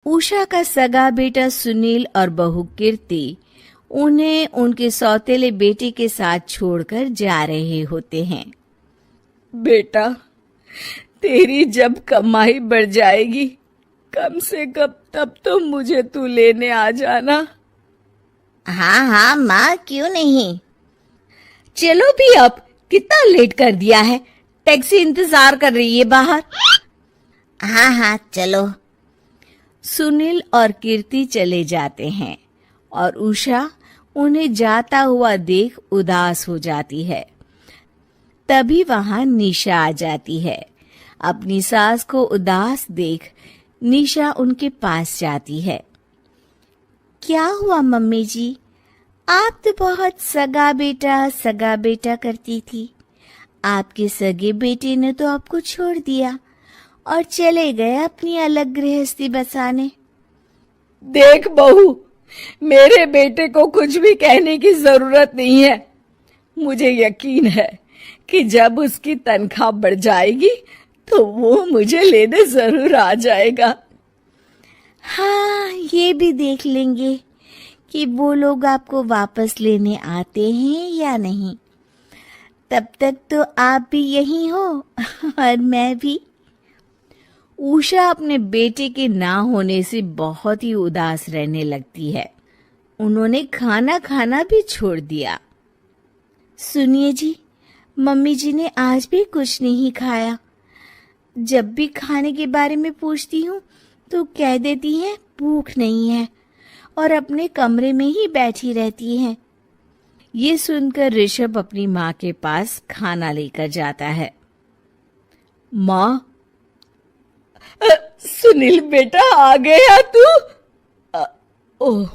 उषा का सगा बेटा सुनील और बहू कीर्ति उन्हें उनके सौतेले बेटे के साथ छोड़कर जा रहे होते हैं। बेटा, तेरी जब कमाई बढ़ जाएगी कम से कम तब तो मुझे तू लेने आ जाना। हाँ हाँ माँ, क्यों नहीं। चलो भी, अब कितना लेट कर दिया है, टैक्सी इंतजार कर रही है बाहर। हाँ हाँ चलो। सुनील और कीर्ति चले जाते हैं और उषा उन्हें जाता हुआ देख उदास हो जाती है। तभी वहां निशा आ जाती है। अपनी सास को उदास देख निशा उनके पास जाती है। क्या हुआ मम्मी जी, आप तो बहुत सगा बेटा करती थी। आपके सगे बेटे ने तो आपको छोड़ दिया और चले गए अपनी अलग गृहस्थी बसाने। देख बहू, मेरे बेटे को कुछ भी कहने की जरूरत नहीं है। मुझे यकीन है कि जब उसकी तनख्वाह बढ़ जाएगी तो वो मुझे लेने जरूर आ जाएगा। हाँ, ये भी देख लेंगे कि वो लोग आपको वापस लेने आते हैं या नहीं। तब तक तो आप भी यहीं हो और मैं भी। उषा अपने बेटे के ना होने से बहुत ही उदास रहने लगती है। उन्होंने खाना खाना भी छोड़ दिया। सुनिए जी, मम्मी जी ने आज भी कुछ नहीं खाया। जब भी खाने के बारे में पूछती हूँ तो कह देती हैं भूख नहीं है और अपने कमरे में ही बैठी रहती हैं। ये सुनकर ऋषभ अपनी माँ के पास खाना लेकर जाता है। माँ, सुनील बेटा आ गया तू? ओह,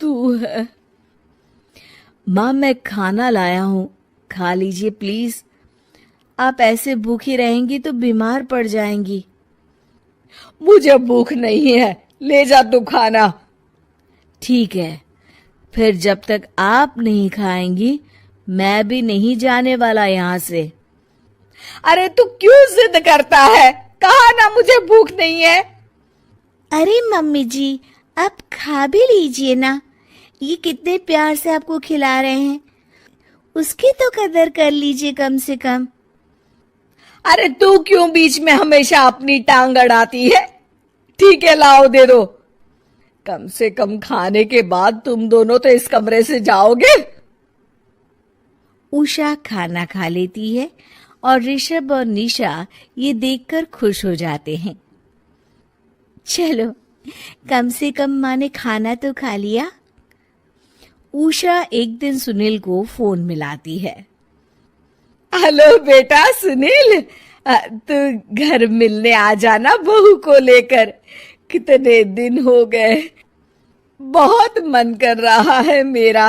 तू है। माँ, मैं खाना लाया हूँ, खा लीजिए प्लीज। आप ऐसे भूखी रहेंगी तो बीमार पड़ जाएंगी। मुझे भूख नहीं है, ले जा तू खाना। ठीक है, फिर जब तक आप नहीं खाएंगी मैं भी नहीं जाने वाला यहाँ से। अरे तू क्यों जिद करता है? कहा ना मुझे भूख नहीं है। अरे मम्मी जी, आप खा भी लीजिए ना। ये कितने प्यार से आपको खिला रहे हैं, उसकी तो कदर कर लीजिए कम से कम। अरे तू क्यों बीच में हमेशा अपनी टांग अड़ाती है? ठीक है, लाओ दे दो। कम से कम खाने के बाद तुम दोनों तो इस कमरे से जाओगे। उषा खाना खा लेती है और ऋषभ और निशा ये देखकर खुश हो जाते हैं। चलो, कम से कम माँ ने खाना तो खा लिया। उषा एक दिन सुनील को फोन मिलाती है। हेलो बेटा सुनील, तू घर मिलने आ जाना बहू को लेकर। कितने दिन हो गए, बहुत मन कर रहा है मेरा।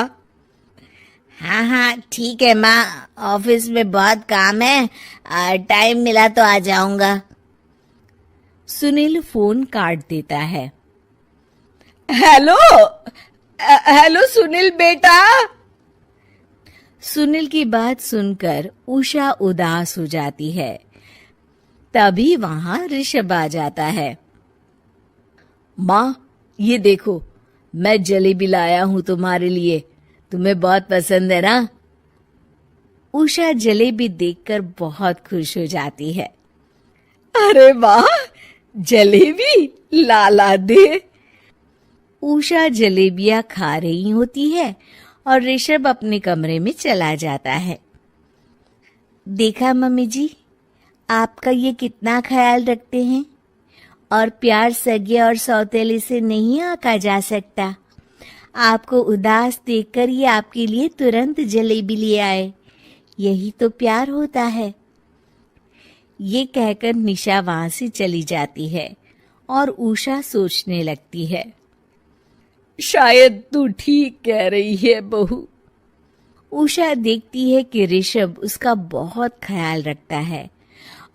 हाँ हाँ ठीक है माँ, ऑफिस में बहुत काम है, टाइम मिला तो आ जाऊंगा। सुनील फोन काट देता है। हेलो हेलो सुनील बेटा। सुनील की बात सुनकर उषा उदास हो जाती है। तभी वहां ऋषभ आ जाता है। माँ, ये देखो, मैं जलेबी लाया हूँ तुम्हारे लिए, तुम्हें बहुत पसंद है ना? उषा जलेबी देखकर बहुत खुश हो जाती है। अरे वाह, जलेबी ला दे। उषा जलेबियां खा रही होती है और ऋषभ अपने कमरे में चला जाता है। देखा मम्मी जी, आपका ये कितना ख्याल रखते हैं, और प्यार सगे और सौतेले से नहीं आंका जा सकता। आपको उदास देखकर ये आपके लिए तुरंत जलेबी ले आए। यही तो प्यार होता है। ये कहकर निशा वहां से चली जाती है और उषा सोचने लगती है। शायद तू ठीक कह रही है बहू। उषा देखती है कि ऋषभ उसका बहुत ख्याल रखता है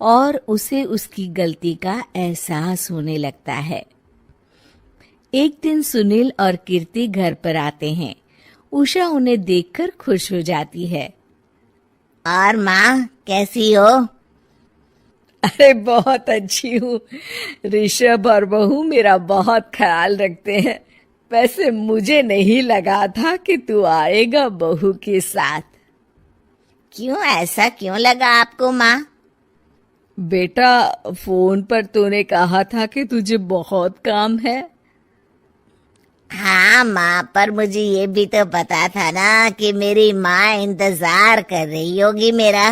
और उसे उसकी गलती का एहसास होने लगता है। एक दिन सुनील और कीर्ति घर पर आते हैं। उषा उन्हें देखकर खुश हो जाती है। और माँ, कैसी हो? अरे बहुत अच्छी हूँ। ऋषभ और बहू मेरा बहुत ख्याल रखते हैं। वैसे मुझे नहीं लगा था कि तू आएगा बहू के साथ। क्यों, ऐसा क्यों लगा आपको माँ? बेटा, फोन पर तूने कहा था कि तुझे बहुत काम है। हाँ माँ, पर मुझे ये भी तो पता था ना कि मेरी माँ इंतजार कर रही होगी मेरा।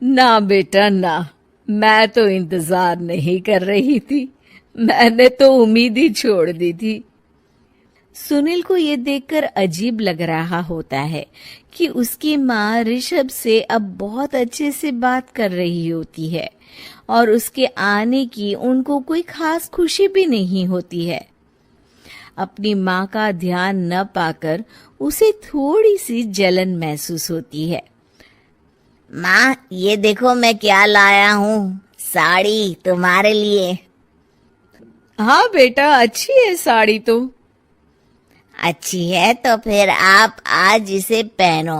ना बेटा ना, मैं तो इंतजार नहीं कर रही थी। मैंने तो उम्मीद ही छोड़ दी थी। सुनील को ये देखकर अजीब लग रहा होता है कि उसकी माँ ऋषभ से अब बहुत अच्छे से बात कर रही होती है और उसके आने की उनको कोई खास खुशी भी नहीं होती है। अपनी माँ का ध्यान न पाकर उसे थोड़ी सी जलन महसूस होती है। माँ, ये देखो मैं क्या लाया हूँ, साड़ी तुम्हारे लिए। हाँ बेटा, अच्छी है साड़ी तो। अच्छी है तो फिर आप आज इसे पहनो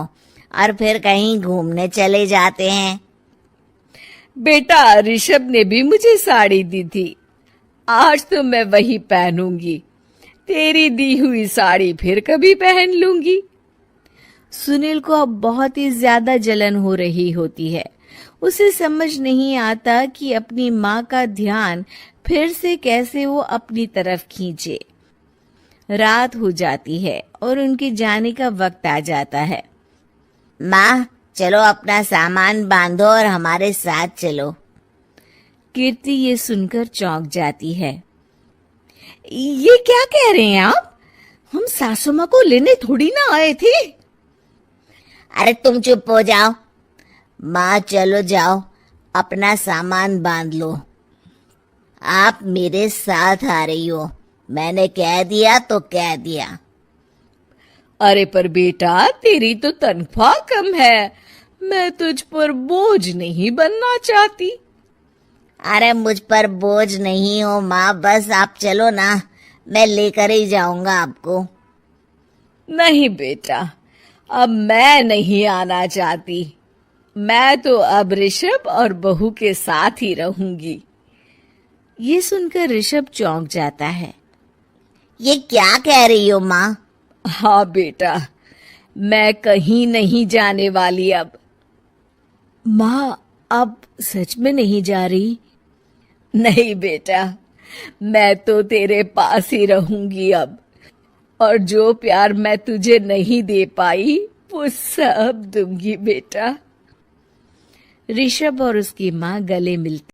और फिर कहीं घूमने चले जाते हैं। बेटा, ऋषभ ने भी मुझे साड़ी दी थी। आज तो मैं वही पहनूंगी। तेरी दी हुई साड़ी फिर कभी पहन लूंगी। सुनील को अब बहुत ही ज्यादा जलन हो रही होती है। उसे समझ नहीं आता कि अपनी माँ का ध्यान फिर से कैसे वो अपनी तरफ खींचे। रात हो जाती है और उनके जाने का वक्त आ जाता है। माँ, चलो अपना सामान बांधो और हमारे साथ चलो। कीर्ति ये सुनकर चौंक जाती है। ये क्या कह रहे हैं आप? हम सासू माँ को लेने थोड़ी ना आए थे। अरे तुम चुप हो जाओ। माँ चलो जाओ, अपना सामान बांध लो। आप मेरे साथ आ रही हो, मैंने कह दिया तो कह दिया। अरे पर बेटा, तेरी तो तनख्वाह कम है। मैं तुझ पर बोझ नहीं बनना चाहती। अरे मुझ पर बोझ नहीं हो माँ, बस आप चलो ना, मैं लेकर ही जाऊंगा आपको। नहीं बेटा, अब मैं नहीं आना चाहती। मैं तो अब ऋषभ और बहू के साथ ही रहूंगी। ये सुनकर ऋषभ चौंक जाता है। ये क्या कह रही हो माँ? हाँ बेटा, मैं कहीं नहीं जाने वाली अब। माँ, अब सच में नहीं जा रही? नहीं बेटा, मैं तो तेरे पास ही रहूंगी अब। और जो प्यार मैं तुझे नहीं दे पाई वो सब दूंगी बेटा। ऋषभ और उसकी माँ गले मिलते